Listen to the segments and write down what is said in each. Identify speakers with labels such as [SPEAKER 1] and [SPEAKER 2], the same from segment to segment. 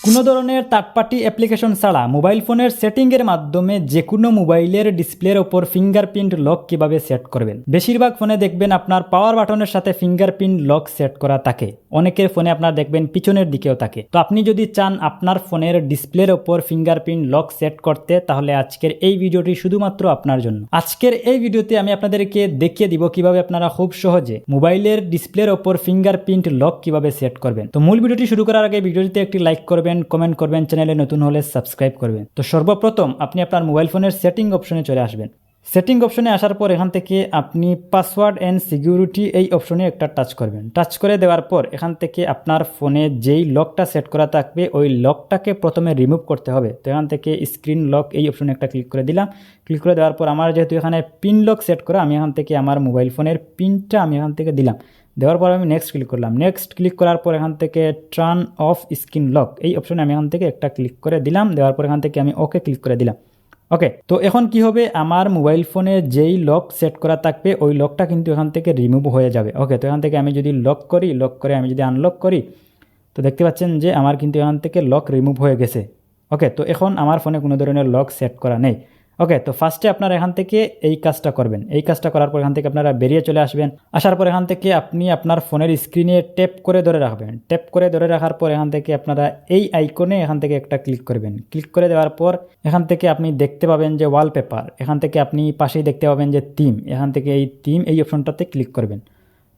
[SPEAKER 1] কোনো ধরনের third party application ছাড়া মোবাইল ফোনের সেটিংয়ের মাধ্যমে যে কোনো মোবাইলের ডিসপ্লের ওপর ফিঙ্গারপ্রিন্ট লক কিভাবে সেট করবেন। বেশিরভাগ ফোনে দেখবেন আপনার পাওয়ার বাটনের সাথে ফিঙ্গারপ্রিন্ট লক সেট করা থাকে, অনেকের ফোনে আপনার দেখবেন পিছনের দিকেও থাকে। তো আপনি যদি চান আপনার ফোনের ডিসপ্লের ওপর ফিঙ্গারপ্রিন্ট লক সেট করতে, তাহলে আজকের এই ভিডিওটি শুধুমাত্র আপনার জন্য। আজকের এই ভিডিওতে আমি আপনাদেরকে দেখিয়ে দিব কিভাবে আপনারা খুব সহজে মোবাইলের ডিসপ্লের ওপর ফিঙ্গারপ্রিন্ট লক কিভাবে সেট করবেন। তো মূল ভিডিওটি শুরু করার আগে ভিডিওটিতে একটি লাইক করবেন, কমেন্ট করবেন, চ্যানেলে নতুন হলে সাবস্ক্রাইব করবেন। তো সর্বপ্রথম আপনি আপনার মোবাইল ফোনের সেটিং অপশনে চলে আসবেন। সেটিং অপশনে আসার পর এখান থেকে আপনি পাসওয়ার্ড অ্যান্ড সিকিউরিটি এই অপশনে একটা টাচ করবেন। টাচ করে দেওয়ার পর এখান থেকে আপনার ফোনে যেই লকটা সেট করা থাকবে ওই লকটাকে প্রথমে রিমুভ করতে হবে। তো এখান থেকে স্ক্রিন লক এই অপশনে একটা ক্লিক করে দিলাম। ক্লিক করে দেওয়ার পর আমার যেহেতু এখানে পিন লক সেট করা, আমি এখান থেকে আমার মোবাইল ফোনের পিনটা আমি এখান থেকে দিলাম। দেওয়ার পর আমি নেক্সট ক্লিক করলাম। নেক্সট ক্লিক করার পর এখান থেকে টার্ন অফ স্ক্রিন লক এই অপশনে আমি এখান থেকে একটা ক্লিক করে দিলাম। দেওয়ার পর এখান থেকে আমি ওকে ক্লিক করে দিলাম। ওকে, তো এখন কি হবে, আমার মোবাইল ফোনে যেই লক সেট করা থাকবে ওই লকটা কিন্তু এখান থেকে রিমুভ হয়ে যাবে। ওকে, তো এখান থেকে আমি যদি লক করি, লক করে আমি যদি আনলক করি, তো দেখতে পাচ্ছেন যে আমার কিন্তু এখান থেকে লক রিমুভ হয়ে গেছে। ওকে, তো এখন আমার ফোনে কোনো ধরনের লক সেট করা নেই। ওকে, তো ফার্স্টে আপনারা এখান থেকে এই কাজটা করবেন। এই কাজটা করার পর এখান থেকে আপনারা বেরিয়ে চলে আসবেন। আসার পর এখান থেকে আপনি আপনার ফোনের স্ক্রিনে ট্যাপ করে ধরে রাখবেন। ট্যাপ করে ধরে রাখার পর এখান থেকে আপনারা এই আইকনে এখান থেকে একটা ক্লিক করবেন। ক্লিক করে দেওয়ার পর এখান থেকে আপনি দেখতে পাবেন যে ওয়ালপেপার, এখান থেকে আপনি পাশেই দেখতে পাবেন যে থিম, এখান থেকে এই থিম এই অপশনটাতে ক্লিক করবেন।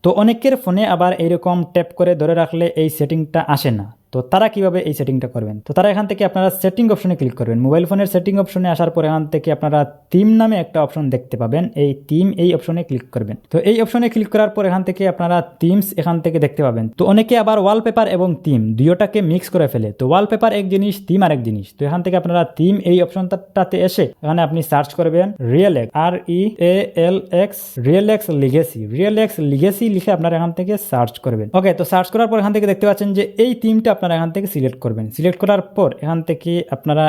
[SPEAKER 1] তো অনেকের ফোনে আবার এইরকম ট্যাপ করে ধরে রাখলে এই সেটিংটা আসে না। তো তারা কিভাবে এই সেটিংটা করবেন, তো তারা এখান থেকে আপনারা সেটিং অপশনে ক্লিক করবেন। মোবাইল ফোনের সেটিং অপশনে আসার পর এখান থেকে আপনারা থিম নামে একটা অপশন দেখতে পাবেন, এই থিম এই অপশনে ক্লিক করবেন। তো এই অপশনে ক্লিক করার পর এখান থেকে আপনারা থিমস এখান থেকে দেখতে পাবেন। তো অনেকে আবার ওয়ালপেপার এবং থিম দুইটাকে মিক্স করে ফেলে। তো ওয়ালপেপার এক জিনিস, থিম আরেক জিনিস। তো এখান থেকে আপনারা থিম এই অপশনটাতে এসে এখানে আপনি সার্চ করবেন রিয়েলেক্স, REALX, রিয়েলেক্স লিগেসি। রিয়েলেক্স লিগেসি লিখে আপনারা এখান থেকে সার্চ করবেন। ওকে, তো সার্চ করার পর এখান থেকে দেখতে পাচ্ছেন যে এই থিমটা আপনারা এখান থেকে সিলেক্ট করবেন। সিলেক্ট করার পর এখান থেকে আপনারা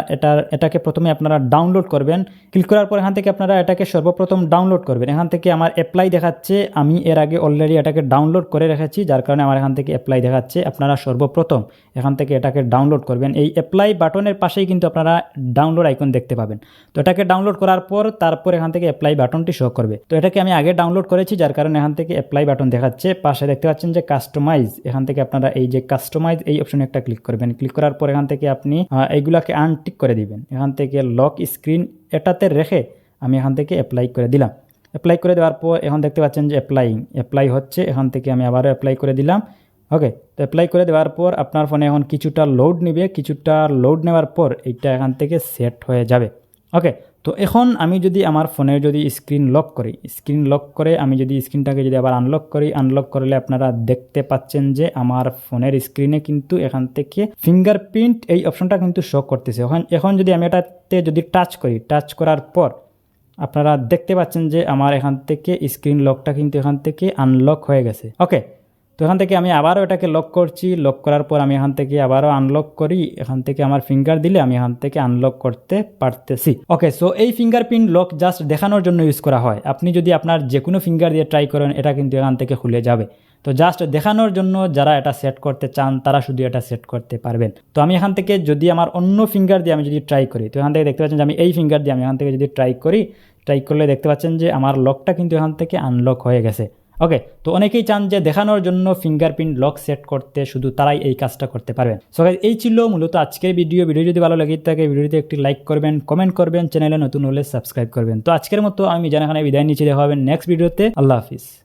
[SPEAKER 1] এটাকে প্রথমে আপনারা ডাউনলোড করবেন। ক্লিক করার পর এখান থেকে আপনারা এটাকে সর্বপ্রথম ডাউনলোড করবেন। এখান থেকে আমার অ্যাপ্লাই দেখাচ্ছে, আমি এর আগে অলরেডি এটাকে ডাউনলোড করে রেখেছি, যার কারণে আমার এখান থেকে অ্যাপ্লাই দেখাচ্ছে। আপনারা সর্বপ্রথম এখান থেকে এটাকে ডাউনলোড করবেন। এই অ্যাপ্লাই বাটনের পাশেই কিন্তু আপনারা ডাউনলোড আইকন দেখতে পাবেন। তো এটাকে ডাউনলোড করার পর তারপর এখান থেকে অ্যাপ্লাই বাটনটি শো করবে। তো এটাকে আমি আগে ডাউনলোড করেছি, যার কারণে এখান থেকে অ্যাপ্লাই বাটন দেখাচ্ছে। পাশে দেখতে পাচ্ছেন যে কাস্টমাইজ, এখান থেকে আপনারা এই যে কাস্টমাইজ এই অপশনে একটা ক্লিক করবেন। ক্লিক করার পর এখান থেকে আপনি এইগুলাকে আনটিক করে দিবেন। এখান থেকে লক স্ক্রিন এটাতে রেখে আমি এখান থেকে অ্যাপ্লাই করে দিলাম। অ্যাপ্লাই করে দেওয়ার পর এখন দেখতে পাচ্ছেন যে অ্যাপ্লাই হচ্ছে। এখান থেকে আমি আবারও অ্যাপ্লাই করে দিলাম। ওকে, তো অ্যাপ্লাই করে দেওয়ার পর আপনার ফোনে এখন কিছুটা লোড নেবে। কিছুটা লোড নেওয়ার পর এইটা এখান থেকে সেট হয়ে যাবে। ওকে, তো এখন আমি যদি আমার ফোনের যদি স্ক্রিন লক করি, স্ক্রিন লক করে আমি যদি স্ক্রিনটাকে যদি আবার আনলক করি, আনলক করলে আপনারা দেখতে পাচ্ছেন যে আমার ফোনের স্ক্রিনে কিন্তু এখান থেকে ফিঙ্গারপ্রিন্ট এই অপশনটা কিন্তু শো করতেছে। এখন যদি আমি এটাতে যদি টাচ করি, টাচ করার পর আপনারা দেখতে পাচ্ছেন যে আমার এখান থেকে স্ক্রিন লকটা কিন্তু এখান থেকে আনলক হয়ে গেছে। ওকে, তো এখান থেকে আমি আবারও এটাকে লক করছি। লক করার পর আমি এখান থেকে আবারও আনলক করি। এখান থেকে আমার ফিঙ্গার দিলে আমি এখান থেকে আনলক করতে পারতেছি। ওকে, সো এই ফিঙ্গারপ্রিন্ট লক জাস্ট দেখানোর জন্য ইউজ করা হয়। আপনি যদি আপনার যে কোনো ফিঙ্গার দিয়ে ট্রাই করেন, এটা কিন্তু এখান থেকে খুলে যাবে। তো জাস্ট দেখানোর জন্য যারা এটা সেট করতে চান তারা শুধু এটা সেট করতে পারবেন। তো আমি এখান থেকে যদি আমার অন্য ফিঙ্গার দিয়ে আমি যদি ট্রাই করি, তো এখান থেকে দেখতে পাচ্ছেন যে আমি এই ফিঙ্গার দিয়ে আমি এখান থেকে যদি ট্রাই করলে দেখতে পাচ্ছেন যে আমার লকটা কিন্তু এখান থেকে আনলক হয়ে গেছে। ওকে, তো অনেকেই চান যে দেখানোর জন্য ফিঙ্গারপ্রিন্ট লক সেট করতে, শুধু তারাই এই কাজটা করতে পারবেন। সো গাইস, এই ছিল মূলত আজকের ভিডিও যদি ভালো লাগে থাকে ভিডিওতে একটি লাইক করবেন, কমেন্ট করবেন, চ্যানেলে নতুন হলে সাবস্ক্রাইব করবেন। তো আজকের মতো আমি জানাখানে বিদায় নিচ্ছি, দেখা হবে নেক্সট ভিডিওতে। আল্লাহ হাফিজ।